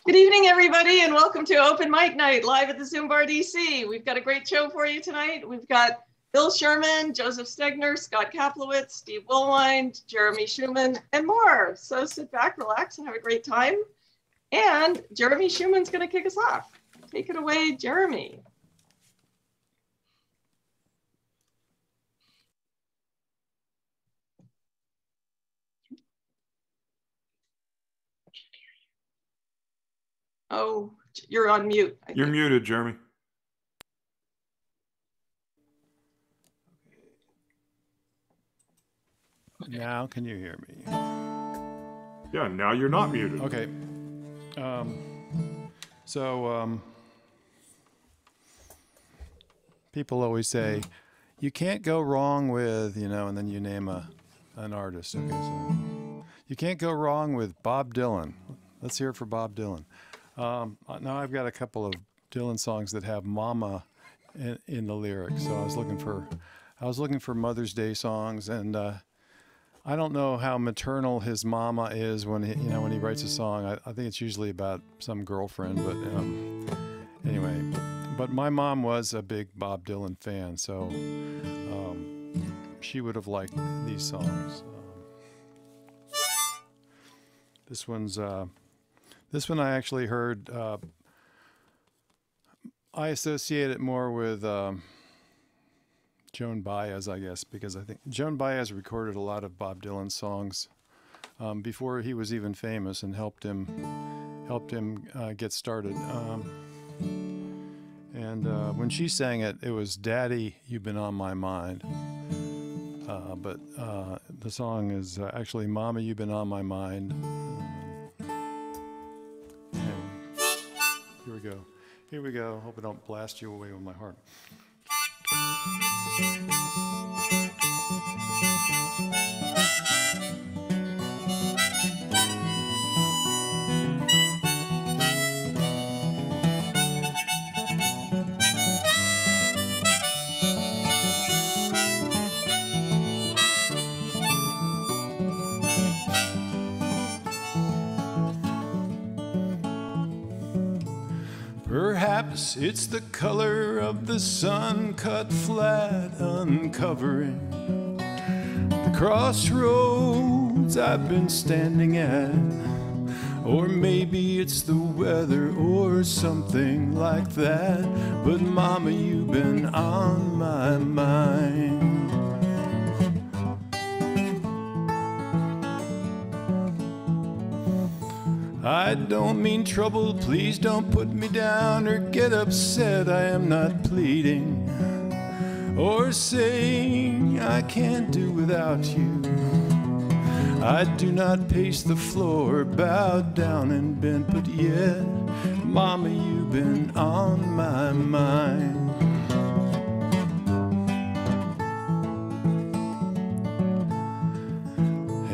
Good evening, everybody, and welcome to Open Mic Night live at the ZoomBarDC. We've got a great show for you tonight. We've got Bill Sherman, Joseph Stegner, Scott Kaplowitz, Steve Woolwine, Jeremy Schuhmann, and more. So sit back, relax, and have a great time. And Jeremy Schuhmann's going to kick us off. Take it away, Jeremy. Oh, you're on mute. You're muted, Jeremy. Now, can you hear me? Yeah, now you're not muted. Okay. People always say, you can't go wrong with, and then you name an artist. Okay, so you can't go wrong with Bob Dylan. Let's hear it for Bob Dylan. Now I've got a couple of Dylan songs that have "Mama" in the lyrics. So I was looking for Mother's Day songs, and I don't know how maternal his mama is when he writes a song. I think it's usually about some girlfriend, but anyway. But my mom was a big Bob Dylan fan, so she would have liked these songs. This one I actually heard. I associate it more with Joan Baez, I guess, because I think Joan Baez recorded a lot of Bob Dylan songs before he was even famous, and helped him get started. And when she sang it, it was "Daddy, You've Been on My Mind." But the song is actually "Mama, You've Been on My Mind." Here we go. Here we go. Hope I don't blast you away with my heart. Perhaps it's the color of the sun cut flat, uncovering the crossroads I've been standing at. Or maybe it's the weather or something like that. But Mama, you've been on my mind. I don't mean trouble, please don't put me down or get upset. I am not pleading or saying I can't do without you. I do not pace the floor, bowed down and bent, but yet, Mama, you've been on my mind.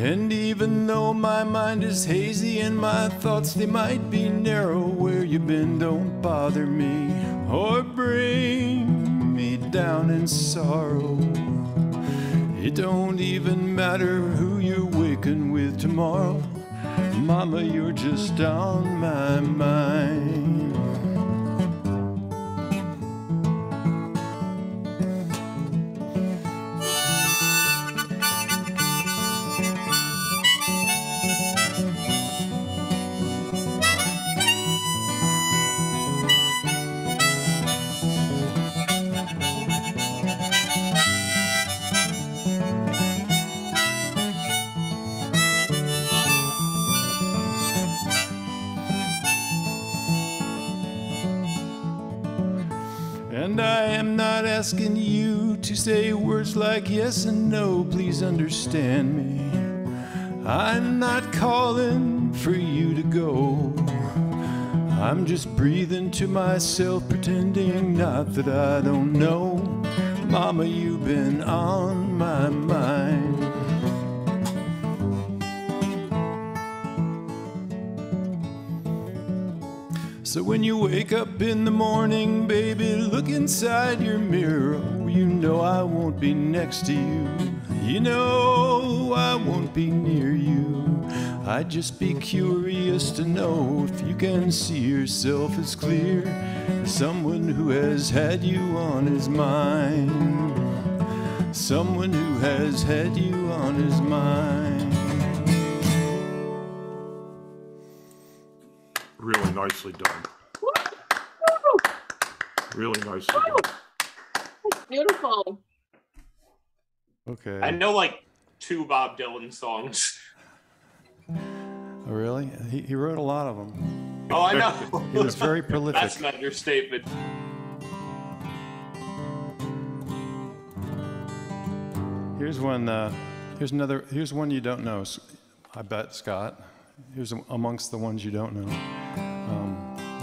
And even though my mind is hazy and my thoughts, they might be narrow, where you been don't bother me or bring me down in sorrow. It don't even matter who you're waking with tomorrow. Mama, you're just on my mind. And I am not asking you to say words like yes and no, please understand me. I'm not calling for you to go. I'm just breathing to myself, pretending not that I don't know. Mama, you've been on my mind. So when you wake up in the morning, baby, look inside your mirror. You know I won't be next to you. You know I won't be near you. I'd just be curious to know if you can see yourself as clear as someone who has had you on his mind. Someone who has had you on his mind. Really nicely done. Really nicely done. Beautiful. Okay. I know like 2 Bob Dylan songs. Oh, really? He wrote a lot of them. Oh, I know. He was very prolific. That's an understatement. Here's one. Here's another. Here's one you don't know. I bet, Scott. Here's amongst the ones you don't know.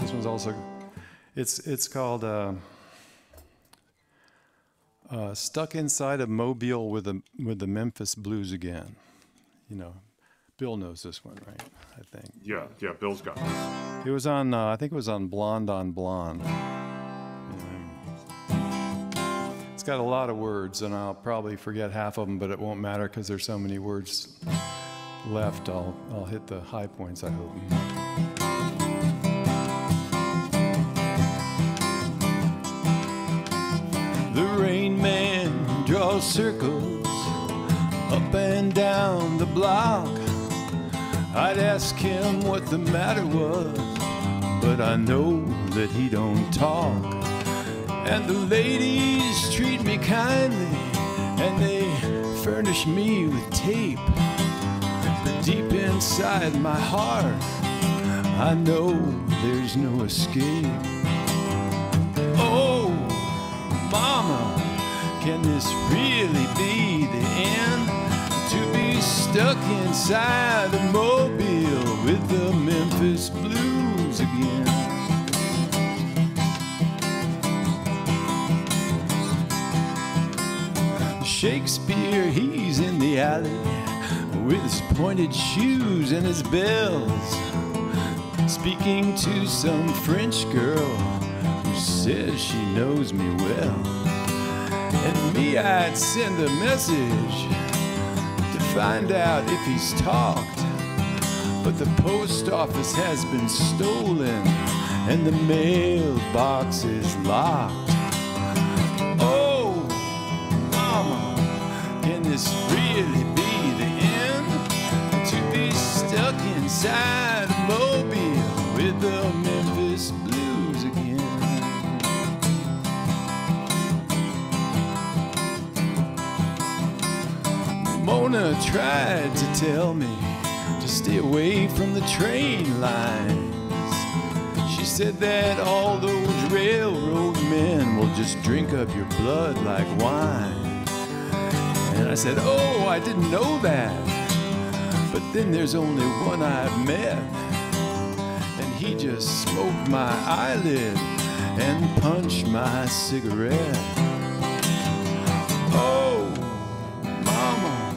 This one's also. It's called "Stuck Inside a Mobile with the Memphis Blues Again." You know, Bill knows this one, right? I think. Yeah, Bill's got this. It was on. I think it was on Blonde on Blonde. It's got a lot of words, and I'll probably forget half of them, but it won't matter because there's so many words left. I'll hit the high points, I hope. The Rain Man draws circles up and down the block. I'd ask him what the matter was, but I know that he don't talk. And the ladies treat me kindly, and they furnish me with tape. But deep inside my heart, I know there's no escape. Oh, Mama, can this really be the end? To be stuck inside a mobile with the Memphis Blues again. Shakespeare, he's in the alley with his pointed shoes and his bells, speaking to some French girl who says she knows me well. And me, I'd send a message to find out if he's talked, but the post office has been stolen and the mailbox is locked. Can this really be the end? To be stuck inside a mobile with the Memphis Blues again. Mona tried to tell me to stay away from the train lines. She said that all those railroad men will just drink up your blood like wine. And I said, oh, I didn't know that. But then there's only one I've met, and he just smoked my eyelid and punched my cigarette. Oh, Mama,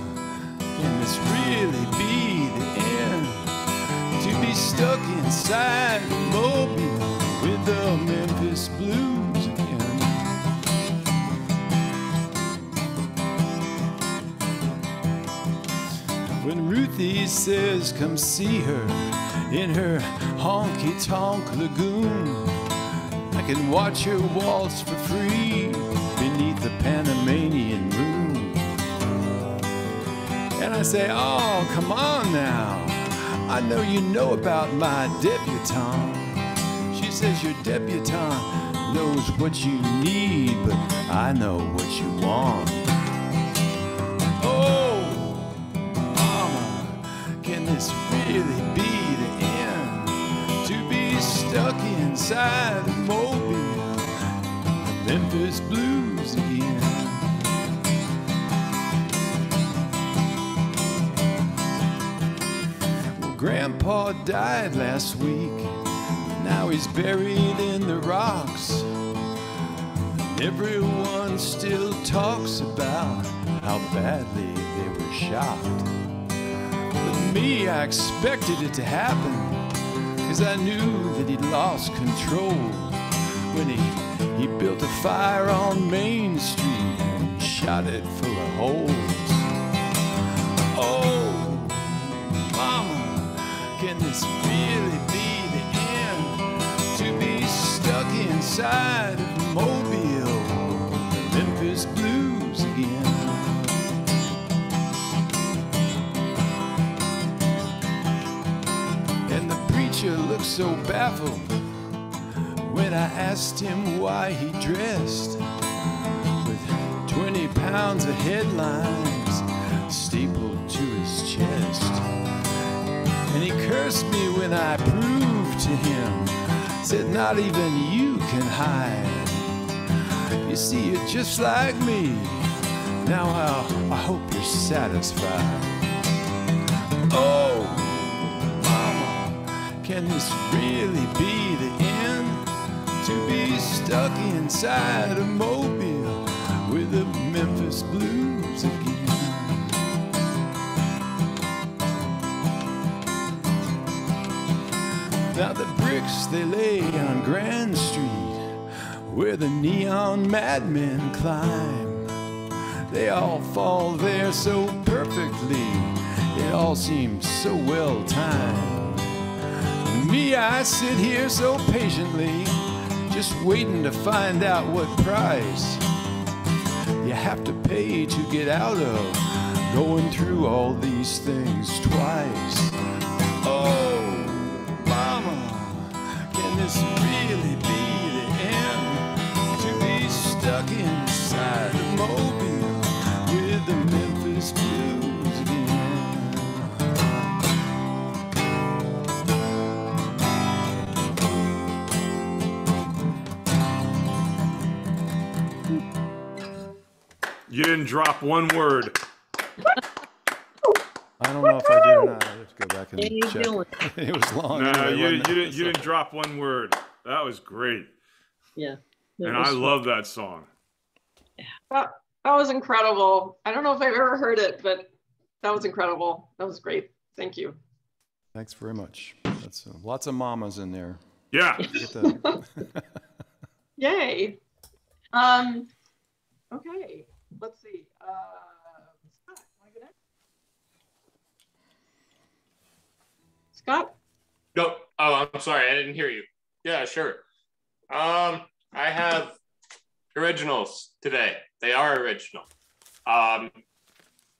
can this really be the end? To be stuck inside the mobile with the Memphis Blues again. When Ruthie says come see her in her honky-tonk lagoon, I can watch her waltz for free beneath the Panamanian moon. And I say, oh, come on now, I know you know about my debutante. She says your debutante knows what you need, but I know what you want. Can this really be the end? To be stuck inside a mobile, the Memphis Blues again. Well, Grandpa died last week. Now he's buried in the rocks. And everyone still talks about how badly they were shocked. Me, I expected it to happen, 'cause I knew that he'd lost control when he built a fire on Main Street and shot it full of holes. Oh, Mama, can this really be the end? To be stuck inside of Mobile, Memphis blues again. And the preacher looked so baffled when I asked him why he dressed with 20 pounds of headlines stapled to his chest. And he cursed me when I proved to him, said not even you can hide. You see, you're just like me. Now I hope you're satisfied. Oh, mama, can this really be the end? To be stuck inside a Mobile with the Memphis blues again. Now the bricks they lay on Grand Street, where the neon madmen climb, they all fall there so perfectly, it all seems so well timed. And me, I sit here so patiently, just waiting to find out what price you have to pay to get out of going through all these things twice. Oh, can this really be the end? To be stuck inside a Mobile with the Memphis blues again. You didn't drop one word. I don't know if I did or not. I have to go back and Yeah, you check. doing? It was long. No, anyway, wasn't it? you didn't drop one word. That was great. Yeah. And I love that song. That was incredible. I don't know if I've ever heard it, but that was incredible. That was great. Thank you. Thanks very much. That's lots of mamas in there. Yeah. Get that. Yay. Okay, let's see. Scott, want to go next? Scott? No, oh, I'm sorry, I didn't hear you. Yeah, sure. I have originals today. They are original.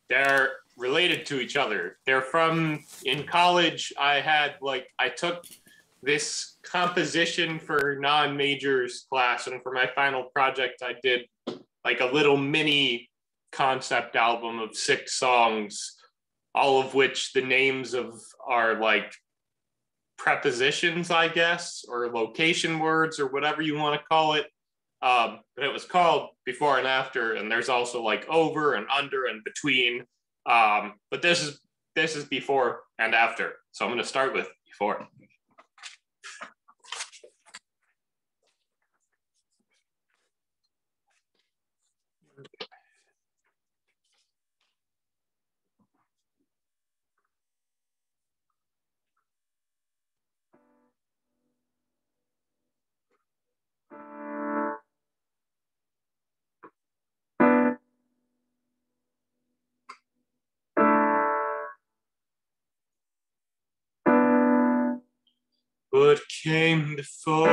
They're related to each other. They're from, in college, I took this composition for non-majors class, and for my final project, I did like a little mini concept album of 6 songs, all of which the names of are like prepositions, I guess, or location words, or whatever you want to call it. But it was called Before and After, and there's also like over and under and between. But this is before and after. So I'm going to start with before. What came before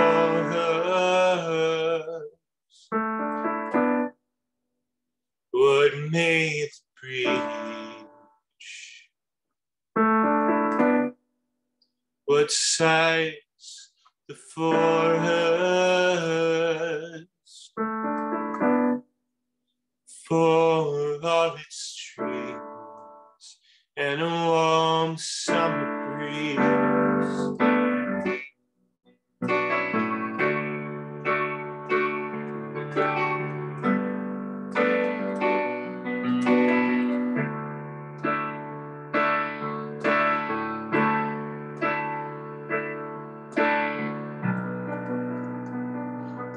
us? What made the breach? What sights the forest for all its trees and a warm summer breeze?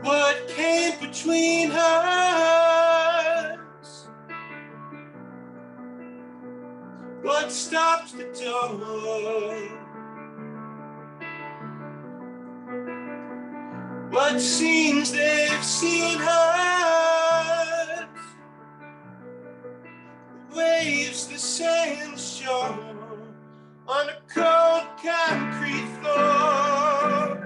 What came between us? What stopped the door? What scenes they've seen us? The waves, the sand shore on a cold concrete floor.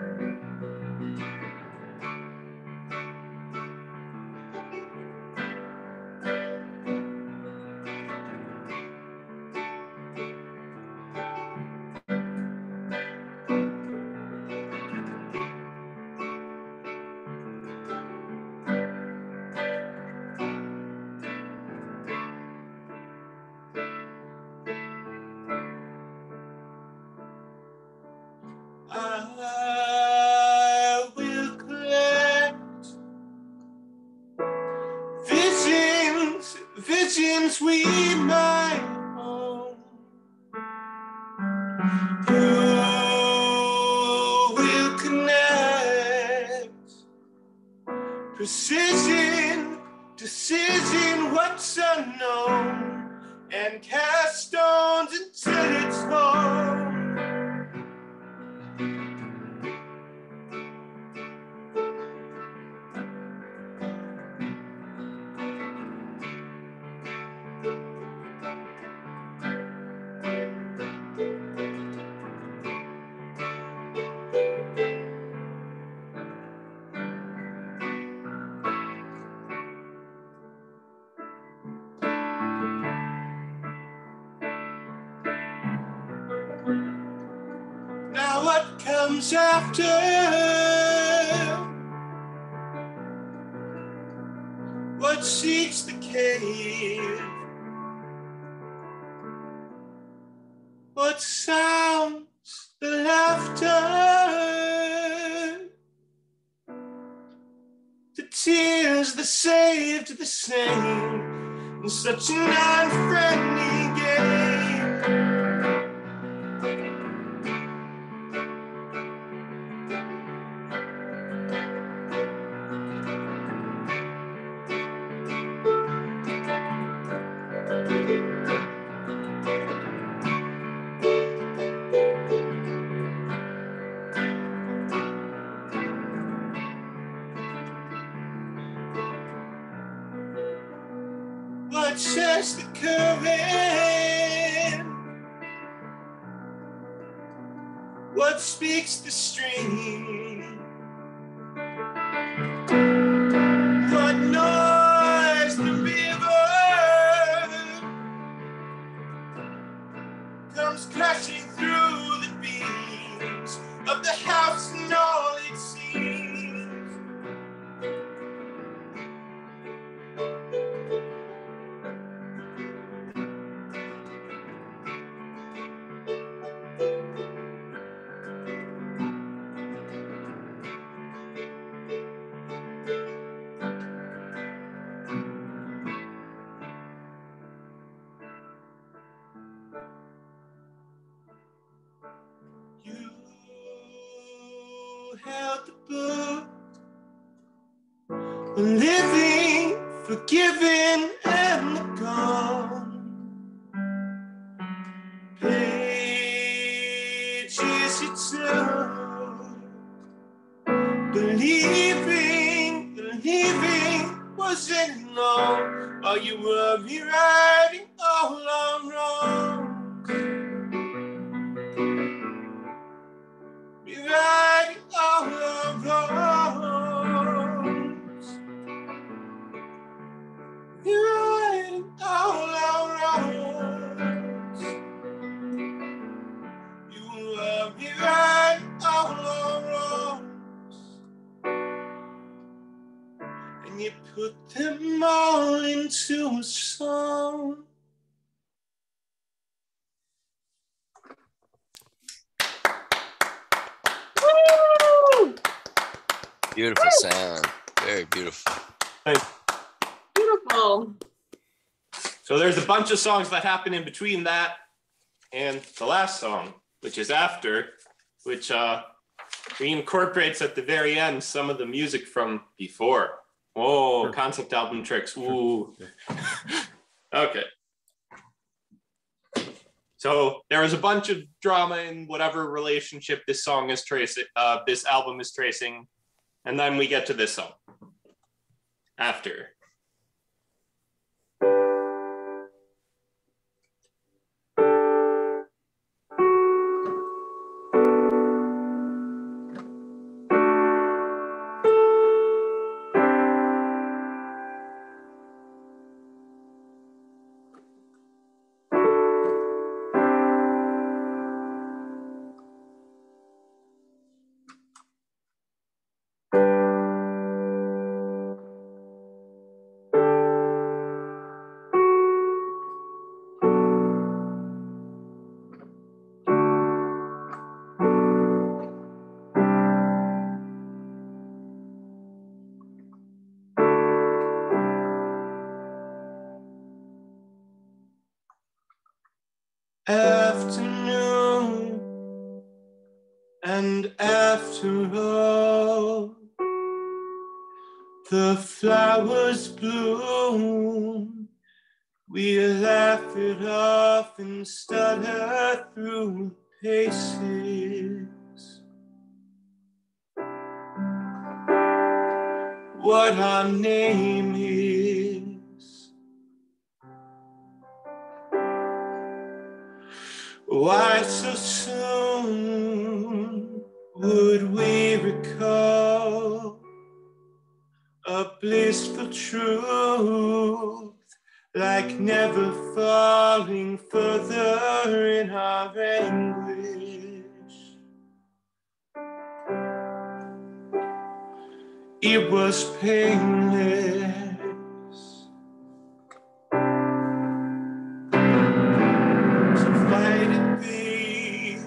I will collect visions, visions we might own. You will connect precision, decision, what's unknown, and cast stones until it's home. Now what comes after? What seeks the cave? What sounds the laughter? The tears that saved the same in such an unfriendly game. What says the current? What speaks the stream? What noise the river comes crashing through the beams of the house and all it seems. You held the book, living, forgiven, and gone. Pages you took, believing wasn't long, while you were rewriting all our wrongs. Rewriting all our wrongs. Rewriting all our wrongs. You were rewriting all our wrongs. And you put them all into a song. Beautiful sound. Very beautiful. Beautiful. So there's a bunch of songs that happen in between that and the last song, which is after, which reincorporates at the very end some of the music from before. Oh, sure. Concept album tricks. Ooh. Sure. Okay. So there was a bunch of drama in whatever relationship this song is tracing, this album is tracing, and then we get to this song after. afternoon, and after all, the flowers bloom. We laugh it off and stutter through paces. What our name is. Why so soon would we recall a blissful truth, like never falling further in our anguish? It was painless. To fight it big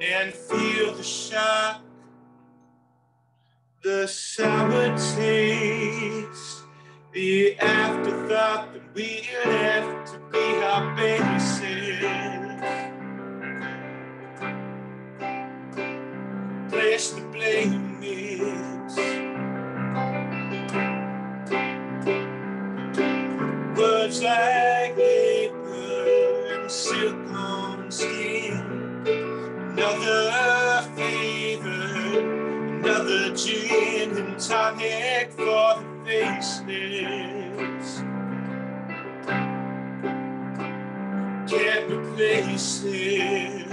and feel the shock, the sour taste, the afterthought that we left to be our basis. Place the blame is. Words like paper and silk on skin. Another favor, another gin and tonic for the faceless. Can't replace it.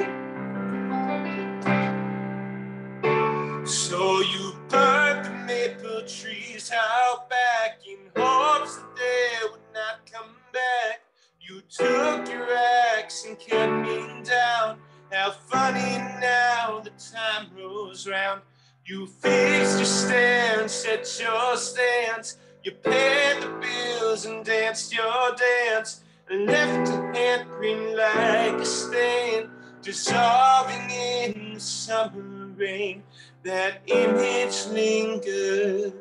So you burnt the maple trees out back in hopes that they would not come back. You took your axe and cut me down. How funny now the time rolls round. You fixed your stance, set your stance. You paid the bills and danced your dance. And left a handprint like a stain, dissolving in the summer rain. That image lingers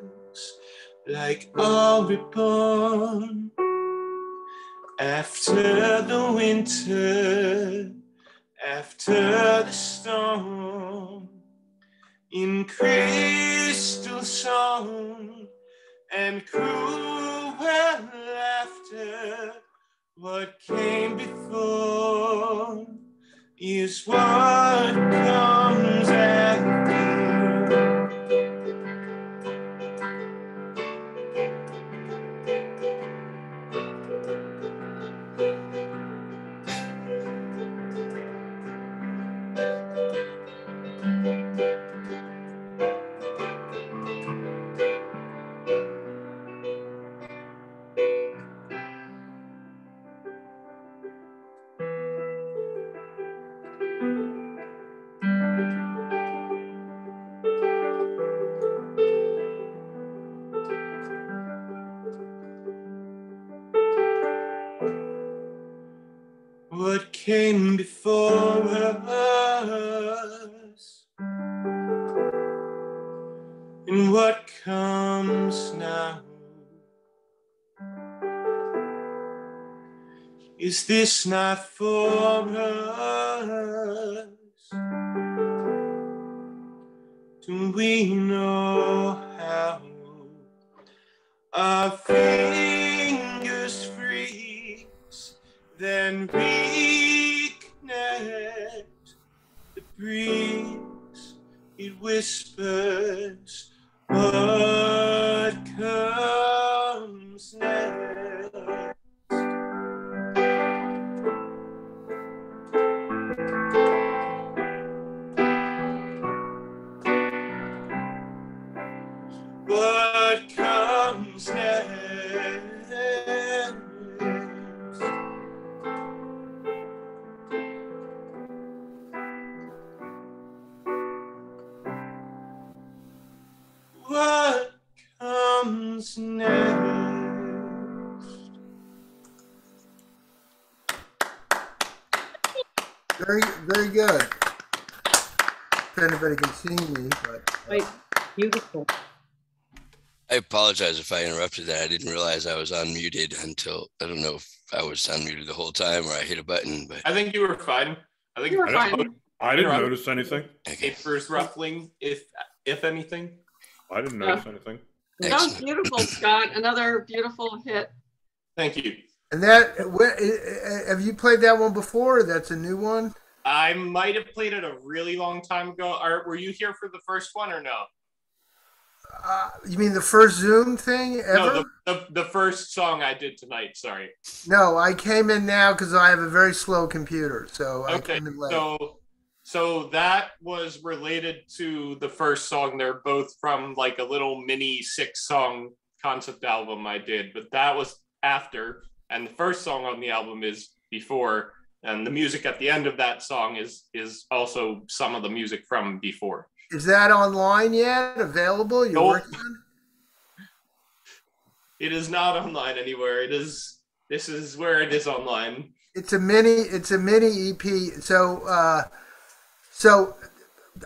like all reborn after the winter, after the storm, in crystal song and cruel laughter. What came before is what comes after. What came before us and what comes now? Is this not for us? Do we know how? Our fingers freeze, then reconnect. The breeze, it whispers what comes next. What comes next? What comes next? Very, very good. If anybody can see me, but Wait, beautiful. I apologize if I interrupted that. I didn't realize I was unmuted until, I don't know if I was unmuted the whole time, or I hit a button, but I think you were fine. I think You were fine. I didn't notice anything. okay. papers ruffling, if anything. I didn't notice anything. That was Excellent. beautiful, Scott. Another beautiful hit. Thank you. And have you played that one before? Or that's a new one? I might have played it a really long time ago. Were you here for the first one or no? You mean the first Zoom thing ever? No, the first song I did tonight. Sorry. No, I came in now because I have a very slow computer, so I Okay, came in late. so that was related to the first song. They're both from like a little mini 6-song concept album I did, but that was after, and the first song on the album is before, and the music at the end of that song is also some of the music from before. Is that online yet? Available? You're Nope. working on It is not online anywhere. This is where it is online. it? It's a mini EP. So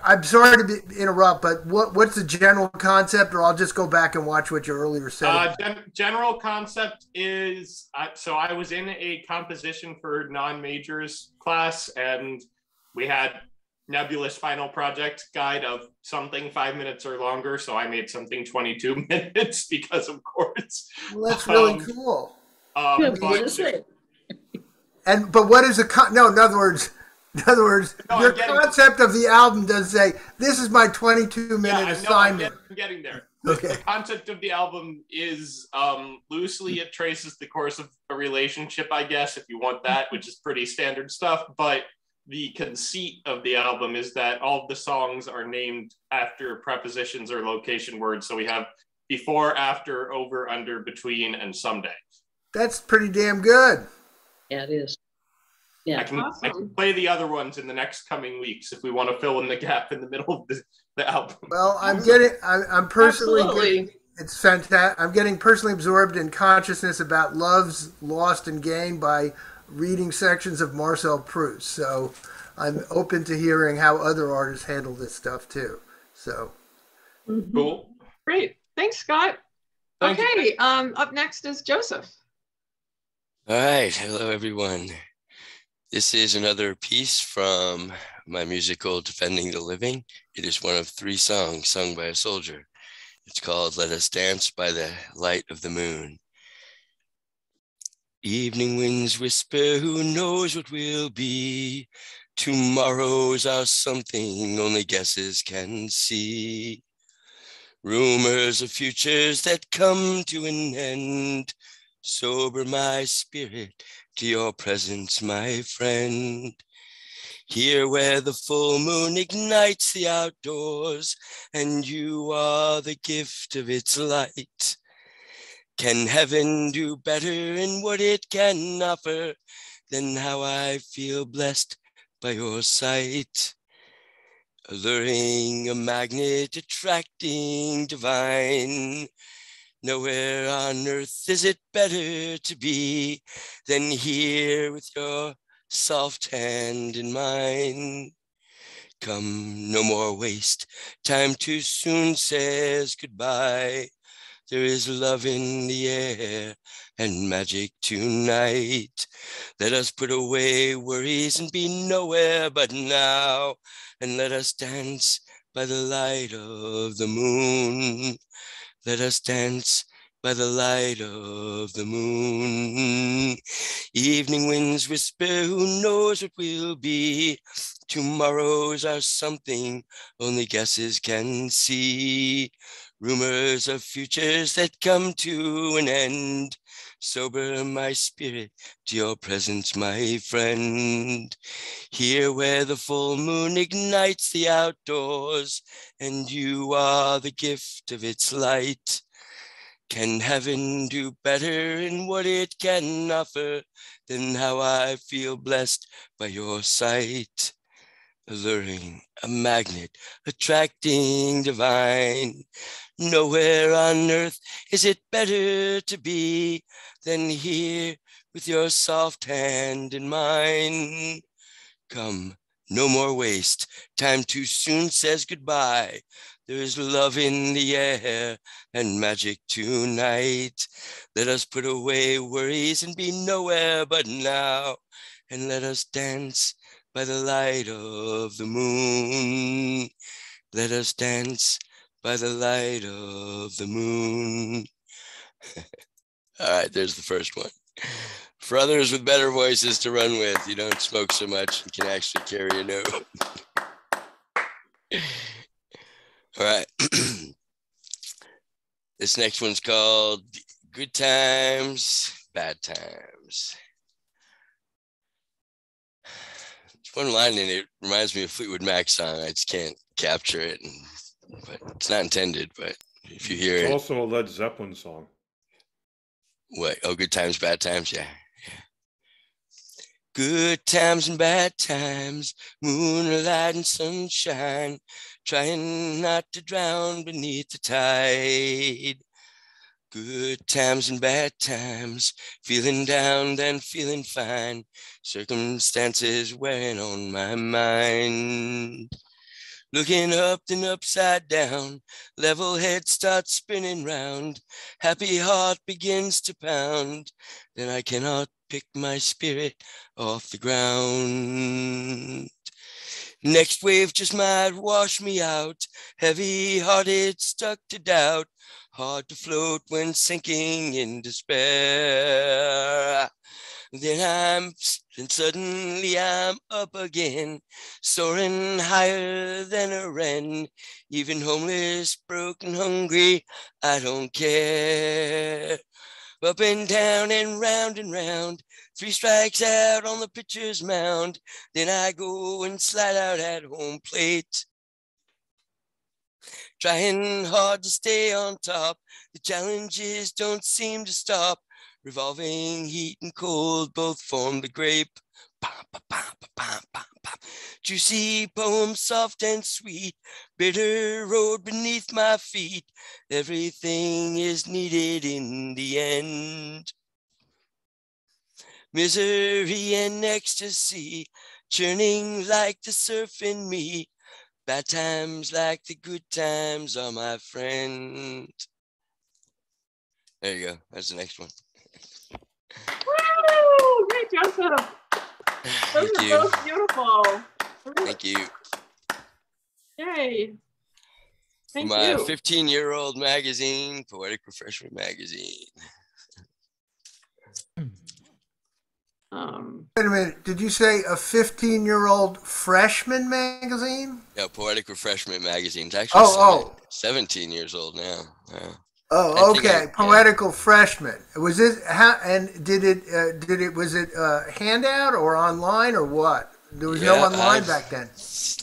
I'm sorry to interrupt, but what's the general concept? Or I'll just go back and watch what you earlier said. General concept is, so I was in a composition for non-majors class, and we had nebulous final project guide of something 5 minutes or longer. So I made something 22 minutes because, of course. Well, that's really cool. But What is no? In other words, No, your concept of the album does say, this is my 22-minute assignment. I'm getting there. Okay. The concept of the album is loosely it traces the course of a relationship, I guess, if you want that, which is pretty standard stuff. But the conceit of the album is that all of the songs are named after prepositions or location words. So we have before, after, over, under, between, and someday. That's pretty damn good. Yeah, it is. Yeah. I can Awesome. play the other ones in the next coming weeks if we want to fill in the gap in the middle of the album. Well, I'm personally Absolutely. it's fantastic. I'm getting personally absorbed in consciousness about loves lost and gained by reading sections of Marcel Proust. So I'm open to hearing how other artists handle this stuff too. So Cool. Great. Thanks, Scott. Thank you. Okay. Up next is Joseph. All right. Hello, everyone. This is another piece from my musical Defending the Living. It is one of 3 songs sung by a soldier. It's called Let Us Dance by the Light of the Moon. Evening winds whisper, who knows what will be? Tomorrows are something only guesses can see. Rumors of futures that come to an end. Sober my spirit to your presence, my friend. Here where the full moon ignites the outdoors, and you are the gift of its light. Can heaven do better in what it can offer than how I feel blessed by your sight? Alluring, a magnet, attracting, divine. Nowhere on earth is it better to be than here with your soft hand in mine. Come, no more waste. Time too soon says goodbye. There is love in the air and magic tonight. Let us put away worries and be nowhere but now. And let us dance by the light of the moon. Let us dance by the light of the moon. Evening winds whisper, who knows what will be? Tomorrows are something only guesses can see. Rumors of futures that come to an end. Sober my spirit to your presence, my friend. Here where the full moon ignites the outdoors, and you are the gift of its light. Can heaven do better in what it can offer than how I feel blessed by your sight? Alluring, a magnet, attracting, divine. Nowhere on earth is it better to be than here with your soft hand in mine. Come, no more waste. Time too soon says goodbye. There's love in the air and magic tonight. Let us put away worries and be nowhere but now. And let us dance by the light of the moon. Let us dance by the light of the moon. All right, there's the first one. For others with better voices to run with, you don't smoke so much, you can actually carry a note. All right. This next one's called Good Times, Bad Times. There's one line in it reminds me of Fleetwood Mac's song. I just can't capture it, but it's not intended. But if you hear It's it, also a Led Zeppelin song. what? Oh, Good Times, Bad Times. Yeah. Good times and bad times, moonlight and sunshine, trying not to drown beneath the tide. Good times and bad times, feeling down then feeling fine, circumstances wearing on my mind. Looking up then upside down, level head starts spinning round, happy heart begins to pound, then I cannot pick my spirit off the ground. Next wave just might wash me out, heavy-hearted, stuck to doubt, hard to float when sinking in despair. Then suddenly I'm up again, soaring higher than a wren, even homeless, broken, hungry, I don't care. Up and down and round, 3 strikes out on the pitcher's mound. Then I go and slide out at home plate. Trying hard to stay on top, the challenges don't seem to stop. Revolving heat and cold both form the grape. Juicy poem, soft and sweet, bitter road beneath my feet. Everything is needed in the end. Misery and ecstasy, churning like the surf in me. Bad times like the good times are my friend. There you go. That's the next one. Woo! Great, Joseph. Those Thank are you. both beautiful. Thank you. Yay. Thank My you. 15-year-old magazine, Poetic Refreshment Magazine. Wait a minute. Did you say a 15-year-old freshman magazine? Yeah, Poetic Refreshment Magazine. It's actually 17 years old now. Oh, okay. Poetical freshman. Was it how? And was it handout or online or what? There was no online back then.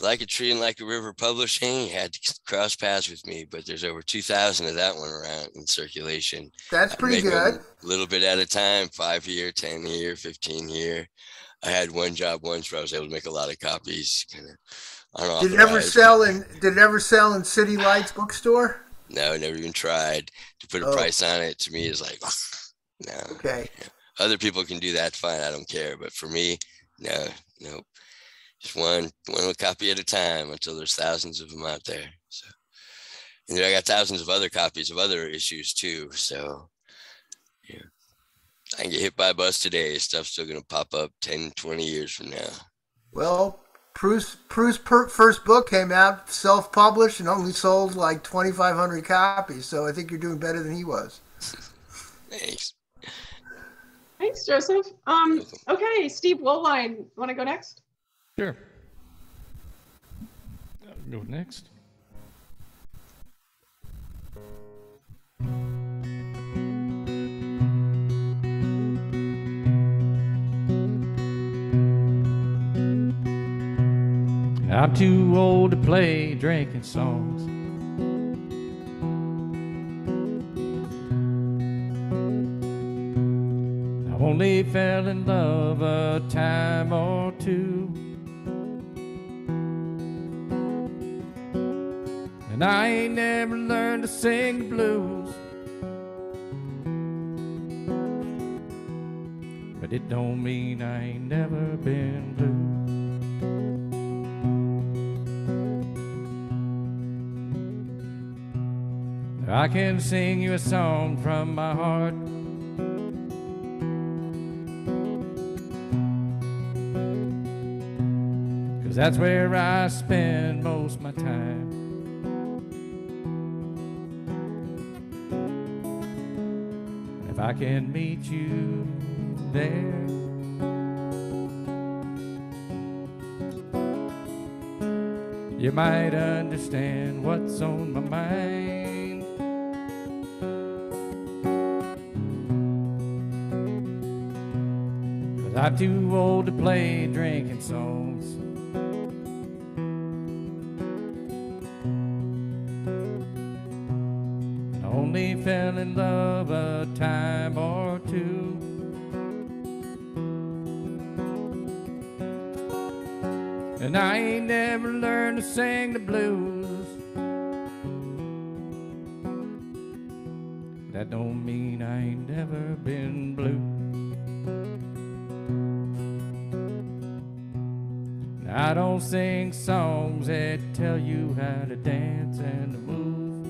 Like a Tree and Like a River Publishing had to cross paths with me, but there's over 2,000 of that one around in circulation. That's pretty good. A little bit at a time, 5-year, 10-year, 15-year. I had one job once where I was able to make a lot of copies. Did it ever sell in City Lights bookstore? No, never even tried to put a price on it. To me, is like, no. Okay. Other people can do that, fine. I don't care. But for me, no. Just one little copy at a time until there's thousands of them out there. So, and I got thousands of other copies of other issues too. So, yeah, I can get hit by a bus today. Stuff's still gonna pop up 10, 20 years from now. Well, Prue's first book came out self-published and only sold like 2,500 copies. So I think you're doing better than he was. Thanks. Thanks, Joseph. Okay, Steve Woolwine, want to go next? Sure. I'll go next. I'm too old to play drinking songs. I only fell in love a time or two, and I ain't never learned to sing the blues, but it don't mean I ain't never been blue. I can sing you a song from my heart. 'Cause that's where I spend most of my time. If I can meet you there, you might understand what's on my mind. 'Cause I'm too old to play drinking songs. I only fell in love a time or two. And I ain't never learned to sing the blues. That don't mean I ain't never been blue. I don't sing songs that tell you how to dance and to move.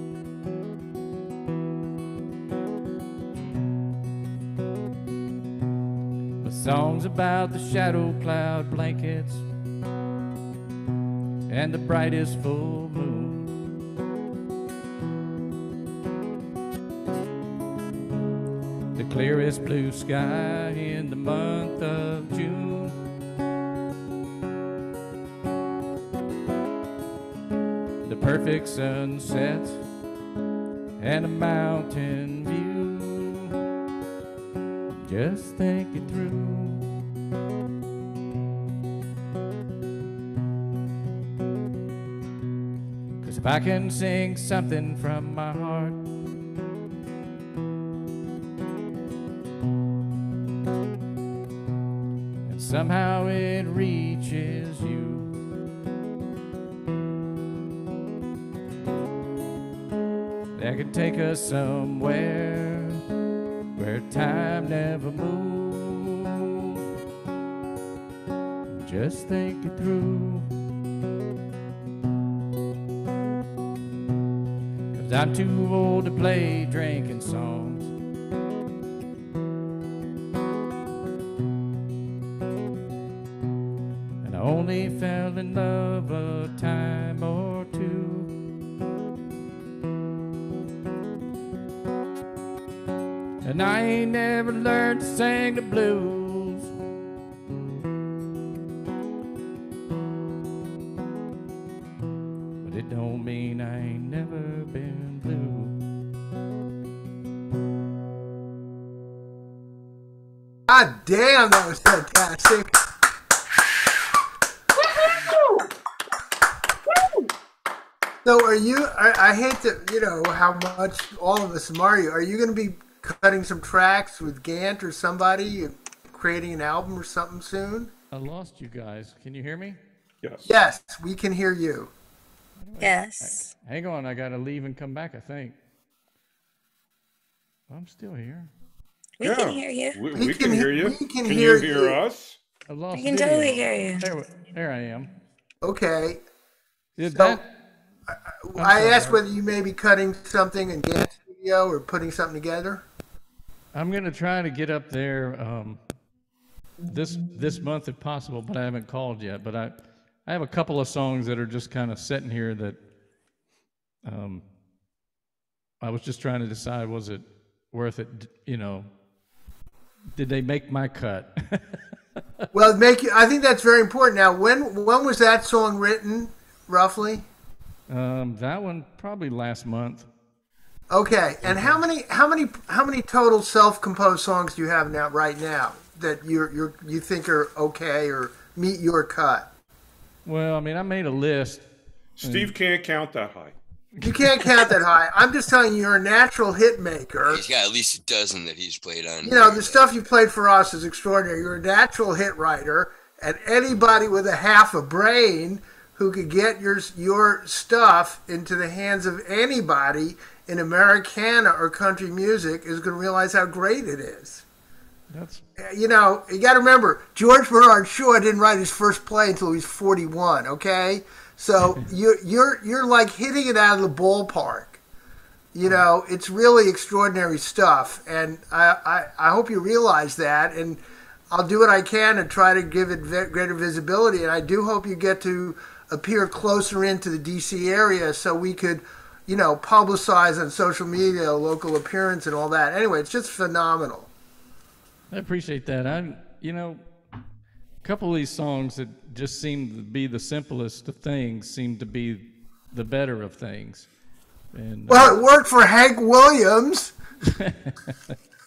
But songs about the shadow cloud blankets and the brightest full moon. The clearest blue sky in the month of June. The perfect sunset and a mountain view. Just think it through. If I can sing something from my heart, and somehow it reaches you, that could take us somewhere where time never moves. Just think it through. I'm too old to play drinking songs. And I only fell in love a time or two. And I ain't never learned to sing the blues. But it don't mean I ain't never been blue. God damn, that was fantastic. So are you, I hate to, you know, how much all of us admire you. Are you going to be cutting some tracks with Gant or somebody and creating an album or something soon? I lost you guys. Can you hear me? Yes. Yes, we can hear you. Yes. Hang on, I gotta leave and come back, I think. I'm still here. We can hear you. We can hear you. We can you hear hear you. us? I lost We can video. totally hear you. There I am. Okay. Did So, that? I sorry, asked Art. whether you may be cutting something in Gant Studio or putting something together. I'm gonna try to get up there this month if possible, but I haven't called yet. But I have a couple of songs that are just kind of sitting here that I was just trying to decide, was it worth it? You know, did they make my cut? Well, I think that's very important. Now, when was that song written, roughly? That one probably last month. Okay, and how many total self-composed songs do you have now right now that you think are okay or meet your cut? Well, I mean, I made a list. Steve can't count that high. You can't count that high. I'm just telling you, you're a natural hit maker. He's got at least a dozen that he's played on. You know, the stuff you played for us is extraordinary. You're a natural hit writer, and anybody with a half a brain who could get your stuff into the hands of anybody in Americana or country music is going to realize how great it is. You know, you got to remember, George Bernard Shaw didn't write his first play until he was 41. Okay, so you're like hitting it out of the ballpark. You know, it's really extraordinary stuff, and I hope you realize that, and I'll do what I can to try to give it greater visibility, and I do hope you get to appear closer into the D.C. area so we could, you know, publicize on social media, local appearance and all that. Anyway, it's just phenomenal. I appreciate that. You know, a couple of these songs that just seem to be the simplest of things seem to be the better of things. And, well, it worked for Hank Williams. They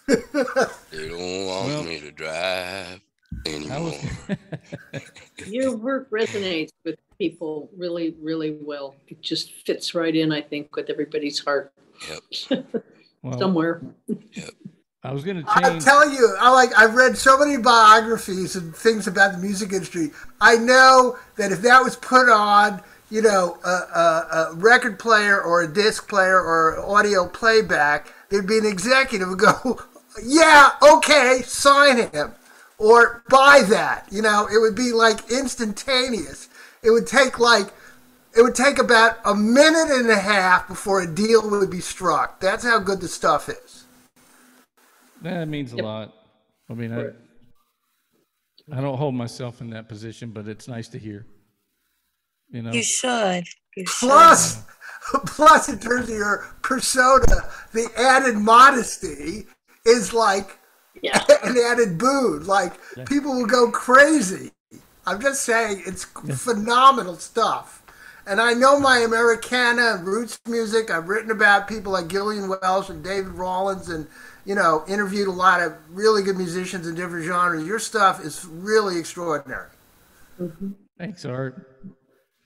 don't want me to drive anymore. Your work resonates with people really, really well. It just fits right in, I think, with everybody's heart. Yep. Well, somewhere. Yep. I was going to change. I'm telling you, I've read so many biographies and things about the music industry. I know that if that was put on, you know, a record player or a disc player or audio playback, there'd be an executive who would go, yeah, okay, sign him. Or buy that. You know, it would be like instantaneous. It would take about a minute and a half before a deal would be struck. That's how good the stuff is. That means a lot. I mean, I don't hold myself in that position, but it's nice to hear. You know, you should. Plus, in terms of your persona, the added modesty is like an added boon. Like, people will go crazy. I'm just saying, it's phenomenal stuff. And I know my Americana and roots music. I've written about people like Gillian Welch and David Rawlins, and, you know, interviewed a lot of really good musicians in different genres. Your stuff is really extraordinary. Mm-hmm. Thanks, Art.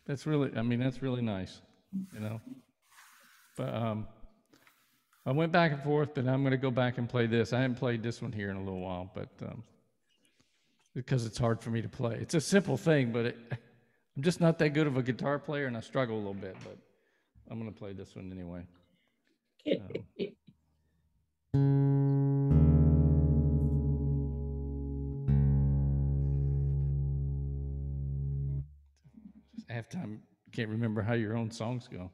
That's really nice, you know. But I went back and forth, but I'm going to go back and play this. I haven't played this one here in a little while, but because it's hard for me to play. It's a simple thing, but I'm just not that good of a guitar player, and I struggle a little bit, but I'm going to play this one anyway. Halftime, can't remember how your own songs go.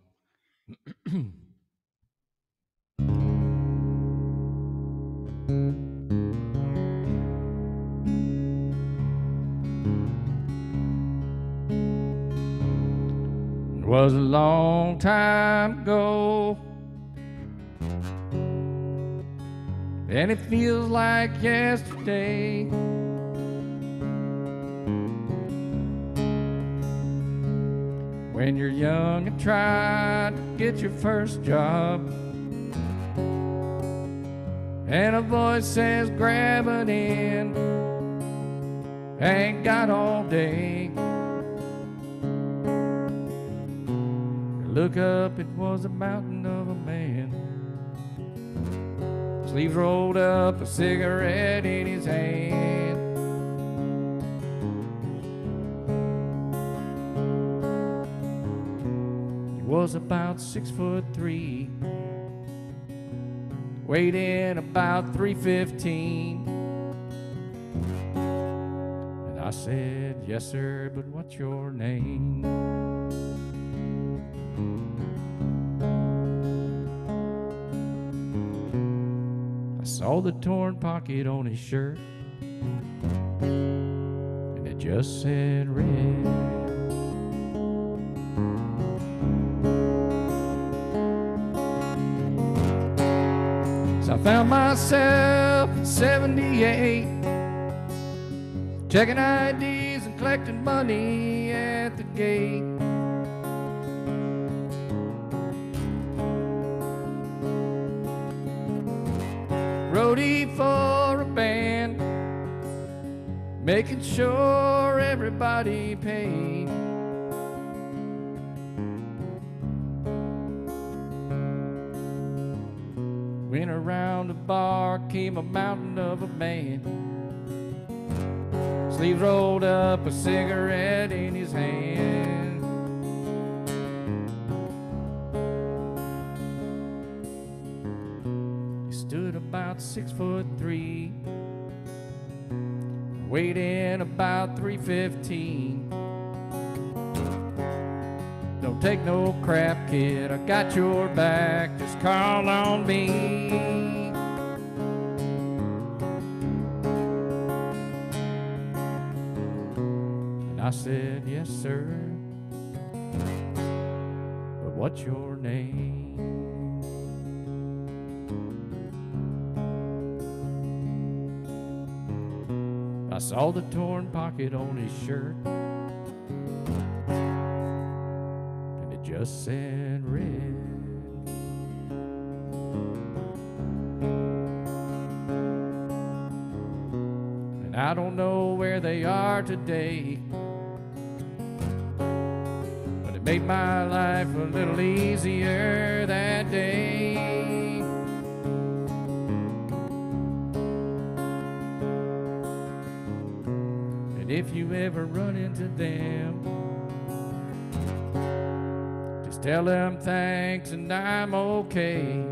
It was a long time ago, and it feels like yesterday. When you're young and trying to get your first job, and a voice says, grab it in, ain't got all day. Look up, it was a mountain of a man, sleeves rolled up, a cigarette in his hand. Was about 6'3", weighed in about 315. And I said, yes sir, but what's your name? I saw the torn pocket on his shirt, and it just said red. I found myself in 78, checking IDs and collecting money at the gate. Roadie for a band, making sure everybody paid. Went around the bar, came a mountain of a man, sleeves rolled up, a cigarette in his hand. He stood about 6'3", weighed in about 315. No Don't take no crap, kid. I got your back. Just call on me. And I said, yes, sir. But what's your name? I saw the torn pocket on his shirt, and it just said red. And I don't know where they are today, but it made my life a little easier that day. If you ever run into them, just tell them thanks and I'm okay.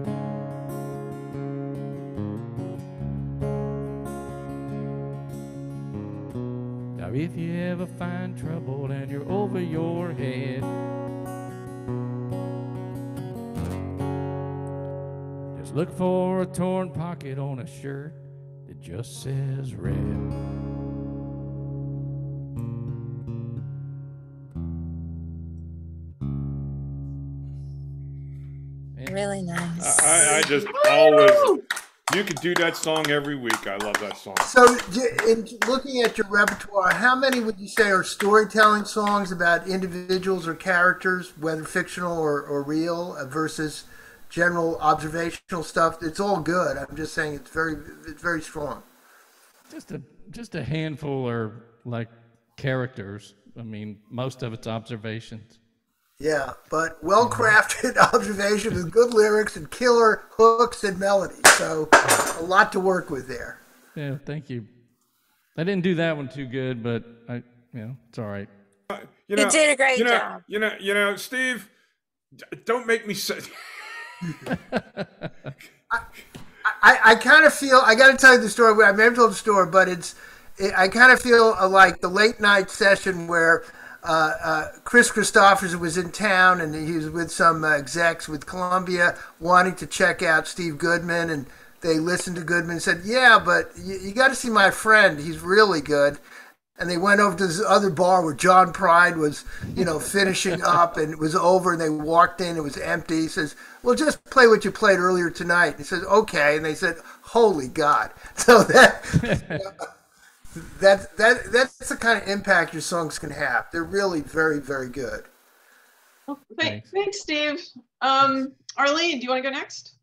Now if you ever find trouble and you're over your head, just look for a torn pocket on a shirt that just says red. Really nice. I just always, you could do that song every week. I love that song. So, in looking at your repertoire, how many would you say are storytelling songs about individuals or characters, whether fictional or real, versus general observational stuff? It's all good. I'm just saying it's very strong. Just a handful are like characters. I mean, most of it's observations. Yeah, but well-crafted observation with good lyrics and killer hooks and melodies. So a lot to work with there. Yeah, thank you. I didn't do that one too good, but it's all right. You did a great job. You know, Steve, don't make me say. I kind of feel, I got to tell you the story. I may have told the story, but I kind of feel like the late night session where Chris Christopherson was in town and he was with some execs with Columbia wanting to check out Steve Goodman, and they listened to Goodman and said, yeah, but you got to see my friend. He's really good. And they went over to this other bar where John Pride was, finishing up, and it was over, and they walked in, it was empty. He says, well, just play what you played earlier tonight. And he says, okay. And they said, holy God. So that's the kind of impact your songs can have. They're really very, very good. Well, thanks, Steve. Arlene, do you want to go next?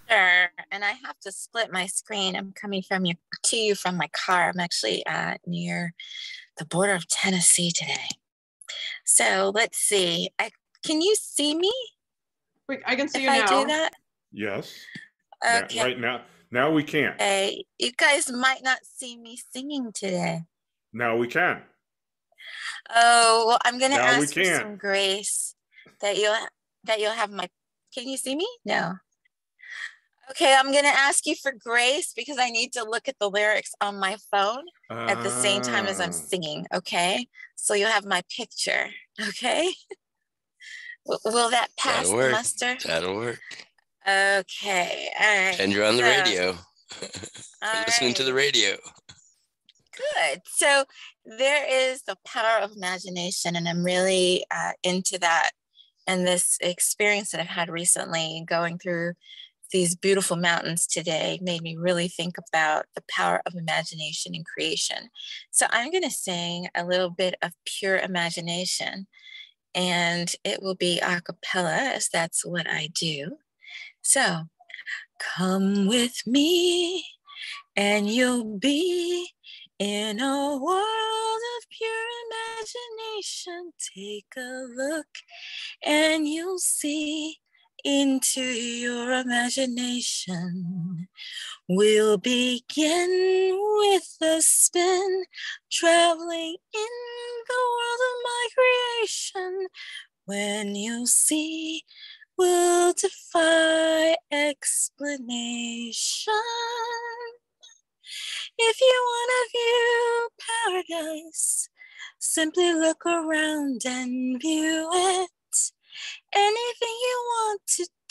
Sure. And I have to split my screen. I'm coming to you from my car. I'm actually near the border of Tennessee today. So let's see. Can you see me? Wait, I can see you now. now. If I do that? Yes. Okay. Yeah, right now we can't. Hey, you guys might not see me singing today. Now we can. Oh, well, I'm gonna Now we ask for can. some grace that you'll have my. Can you see me? No. Okay, I'm gonna ask you for grace because I need to look at the lyrics on my phone at the same time as I'm singing. Okay, so you'll have my picture. Okay. Will that pass the muster? That'll work. Okay. All right. And you're on the radio. All listening to the radio. Good. So there is the power of imagination, and I'm really into that. And this experience that I've had recently going through these beautiful mountains today made me really think about the power of imagination and creation. So I'm going to sing a little bit of pure imagination, and it will be a cappella, as that's what I do. So come with me and you'll be in a world of pure imagination. Take a look and you'll see into your imagination. We'll begin with a spin, traveling in the world of my creation. When you'll see, we'll defy explanation. If you want to view paradise, simply look around and view it.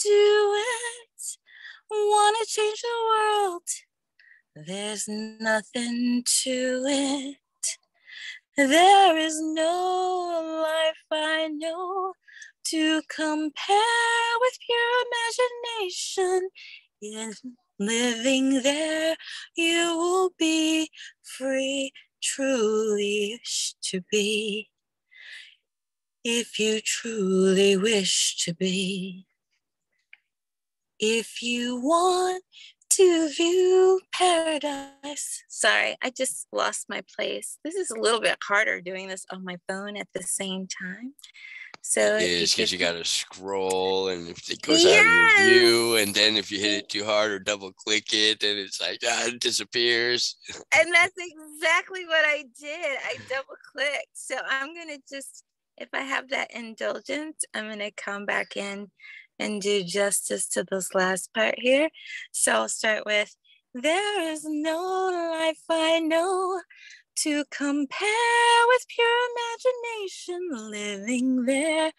do it. Wanna change the world. There's nothing to it. There is no life I know to compare with pure imagination. In living there, you will be free, truly wish to be. If you truly wish to be. If you want to view paradise. Sorry, I just lost my place. This is a little bit harder doing this on my phone at the same time. So it is because you got to scroll, and if it goes out of your view, and then if you hit it too hard or double click it, then it's like, it disappears. And that's exactly what I did. I double clicked. So I'm going to just, if I have that indulgence, I'm going to come back in and do justice to this last part here. So I'll start with, there is no life I know to compare with pure imagination. Living there,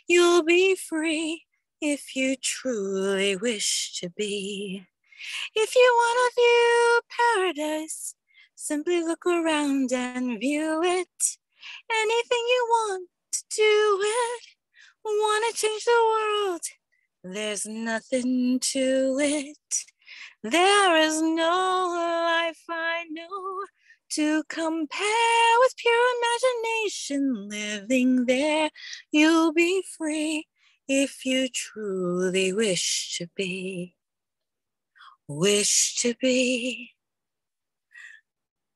you'll be free if you truly wish to be. If you want to view paradise, simply look around and view it. Anything you want to do it. Want to change the world. There's nothing to it. There is no life I know to compare with pure imagination. Living there, you'll be free if you truly wish to be. Wish to be.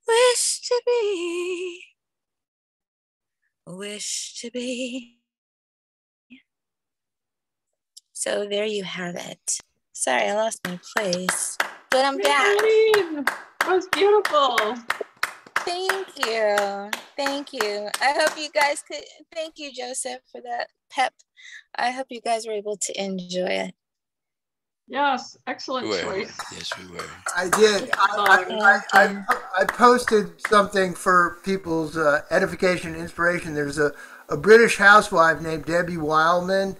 Wish to be. Wish to be. So there you have it. Sorry, I lost my place, but I'm back. Arlene, that was beautiful. Thank you. Thank you. I hope you guys could, thank you, Joseph, for that pep. I hope you guys were able to enjoy it. Yes, excellent choice. Yes, we were. I did. I posted something for people's edification and inspiration. There's a British housewife named Debbie Wildman,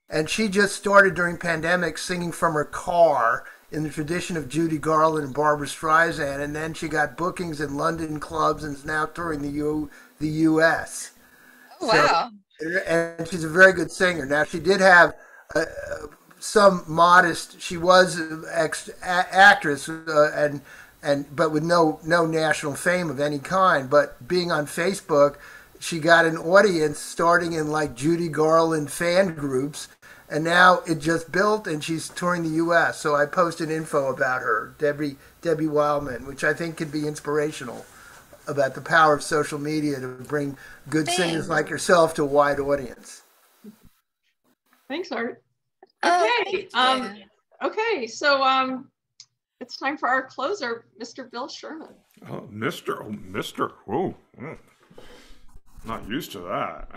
and she just started during pandemic singing from her car in the tradition of Judy Garland and Barbra Streisand, and then she got bookings in London clubs and is now touring the U.S. Oh, wow. And she's a very good singer. Now, she did have some modest, she was an actress, but with no national fame of any kind. But being on Facebook, she got an audience starting in like Judy Garland fan groups, and now it just built, and she's touring the U.S. So I posted info about her, Debbie Wildman, which I think could be inspirational about the power of social media to bring good singers like yourself to a wide audience. Thanks, Art. Okay. Okay, so it's time for our closer, Mr. Bill Sherman. Oh, Mr. Whoa. Not used to that.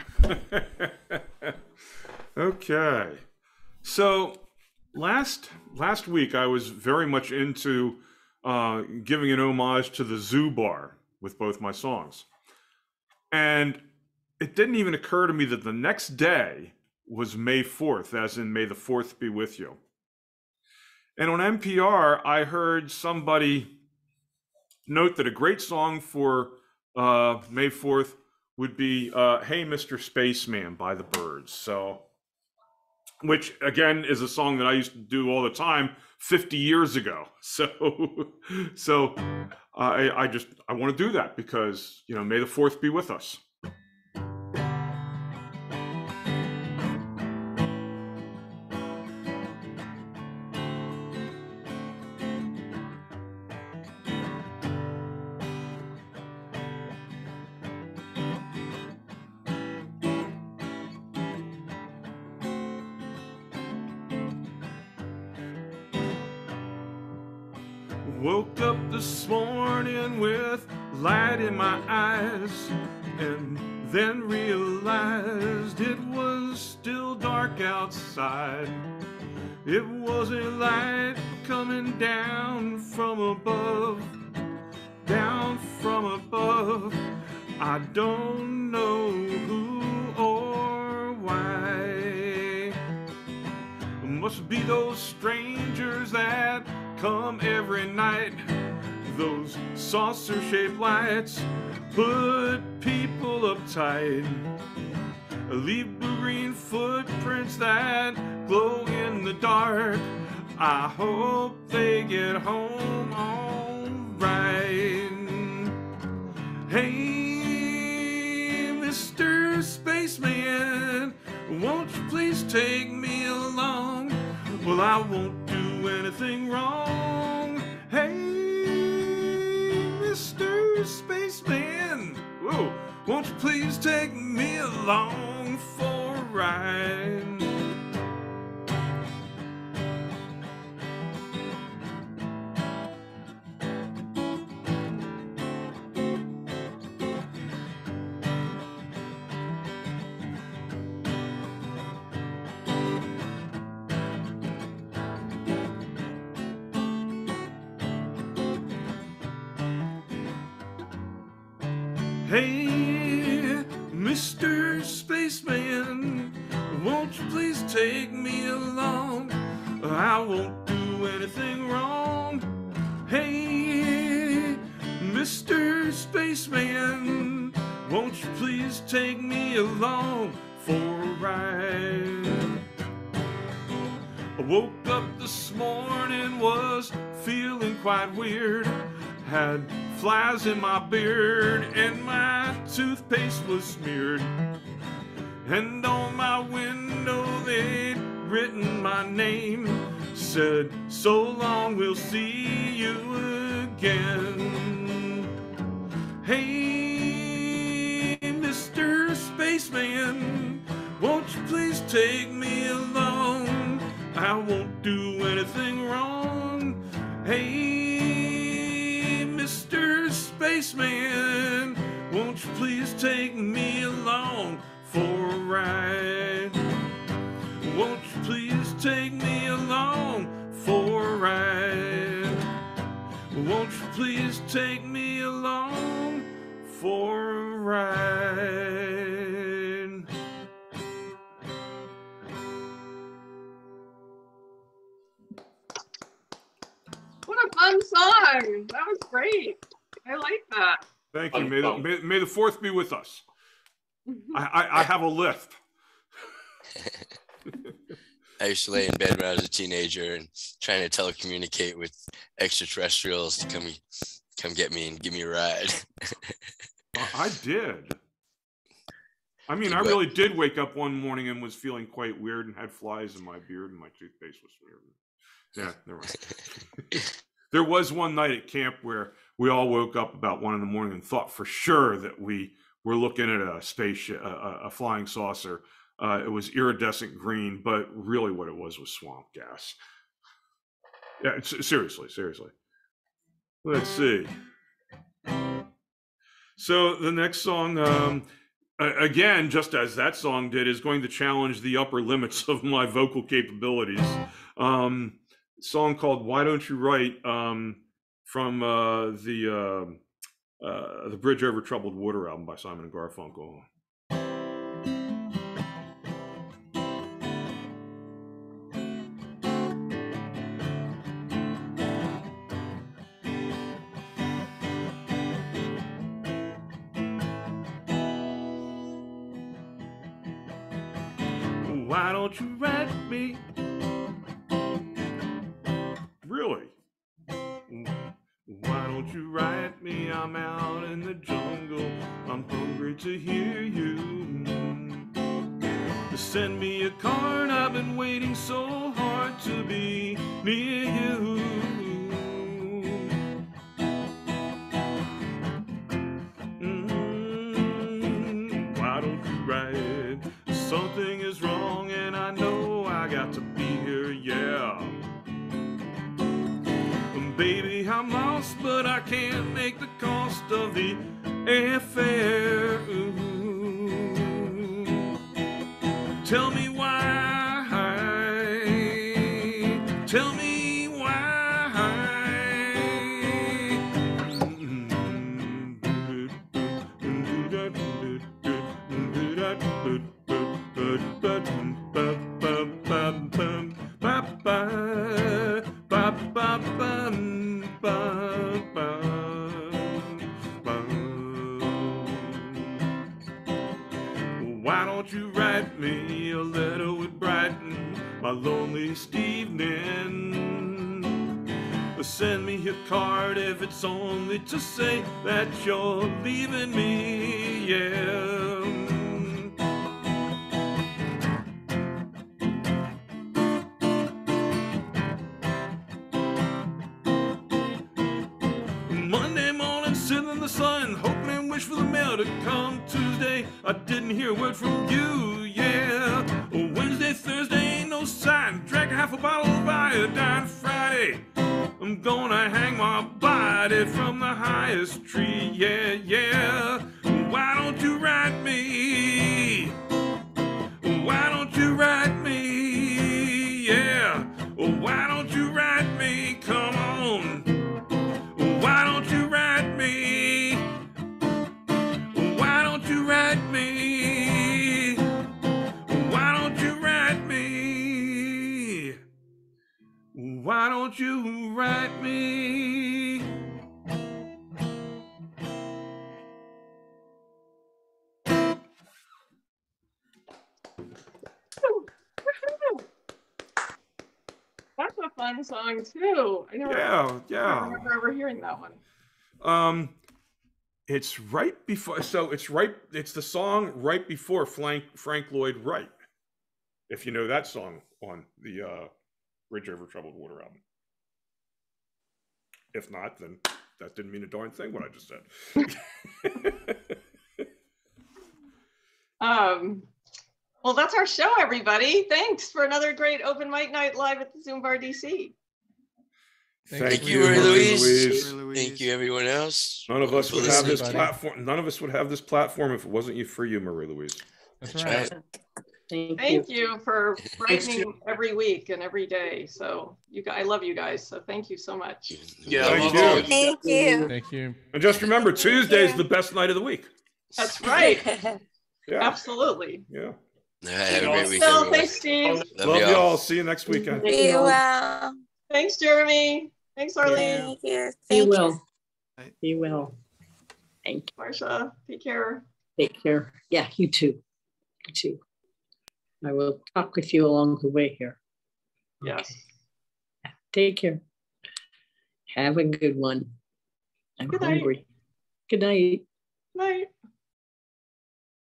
Okay. So last week I was very much into giving an homage to the Zoo Bar with both my songs. And it didn't even occur to me that the next day was May 4th, as in May the 4th be with you. And on NPR, I heard somebody note that a great song for May 4th would be Hey Mr. Spaceman by the Byrds. So, which again is a song that I used to do all the time 50 years ago. So I want to do that because, you know, May the 4th be with us. Woke up this morning with light in my eyes, and then realized it was still dark outside. It was a light coming down from above, down from above. I don't know who or why, must be those strangers that come every night. Those saucer-shaped lights put people uptight. Leave blue-green footprints that glow in the dark. I hope they get home all right. Hey, Mr. Spaceman, won't you please take me along? Well, I won't do anything wrong. Hey, Mr. Spaceman, whoa, won't you please take me along for a ride? Hey, Mr. Spaceman, won't you please take me along? I won't do anything wrong. Hey, Mr. Spaceman, won't you please take me along for a ride? I woke up this morning, was feeling quite weird. Had flies in my beard and my toothpaste was smeared. And on my window they'd written my name, said, so long, we'll see you again. Hey, Mr. Spaceman, won't you please take me along? I won't do anything wrong. Hey, Mr. Spaceman, won't you please take me along for a ride? Won't you please take me along for a ride? Won't you please take me along for a ride? What a fun song. That was great. I like that. Thank you. May the fourth be with us. I have a lisp. I used to lay in bed when I was a teenager and trying to telecommunicate with extraterrestrials to come get me and give me a ride. I did. I mean, I really did wake up one morning and was feeling quite weird and had flies in my beard and my toothpaste was weird. Yeah, never mind. There was one night at camp where we all woke up about 1 a.m. and thought for sure that we were looking at a spaceship, a flying saucer. It was iridescent green, but really what it was swamp gas. Yeah, seriously. Let's see. So the next song, again, just as that song did, is going to challenge the upper limits of my vocal capabilities. Song called "Why Don't You Write" from the Bridge Over Troubled Water album by Simon and Garfunkel. Why don't you write me? Really? Why don't you write me? I'm out in the jungle. I'm hungry to hear you. Send me a card. I've been waiting so hard to be near you. Why don't you write? Something is wrong and I know I got to be here, yeah. Baby, I'm lost, but I can't make the cost of the airfare. Ooh. Tell me why. Tell me why. my loneliest evening. Send me a card if it's only to say that you're leaving me, yeah. Monday morning, sitting in the sun, hoping and wish for the mail to come. Tuesday, I didn't hear a word from you, yeah. Wednesday, Thursday, ain't no sign. Drank half a bottle of iodine. Friday, I'm gonna hang my body from the highest tree, yeah, yeah. Why don't you write me? Why don't you write me? Yeah. Why don't you write me? Come on. Why don't you write me? Why don't you write me? Why don't you write me? Why don't you write me? That's a fun song too. I never, Yeah, yeah. I remember ever hearing that one. It's right before. So it's the song right before Frank Lloyd Wright. If you know that song on the Bridge Over Troubled Water album. If not, then that didn't mean a darn thing what I just said. Well, that's our show, everybody. Thanks for another great open mic night live at the ZoomBarDC. Thank you, Marie-Louise. Marie-Louise. Thank you, everyone else. None of us would have this everybody. platform. None of us would have this platform if it wasn't for you, Marie-Louise. That's right. Thank you. Thank you for brightening every week and every day. So I love you guys. So thank you so much. Yeah, Thank love you. all you Thank you. Thank you. And just remember, Tuesday is the best night of the week. That's right. Yeah, Absolutely. yeah. Have a great week, Phil, everyone. thanks, Steve. Love y'all. See you next weekend. Be well. Thanks, Jeremy. Thanks, Arlene. Thank you. Be Thank you. well. Be well. Thank you. Marsha, take care. Take care. Yeah, you too. You too. I will talk with you along the way here. Yes. Take care. Have a good one. I'm Good night. hungry. Good night. Night.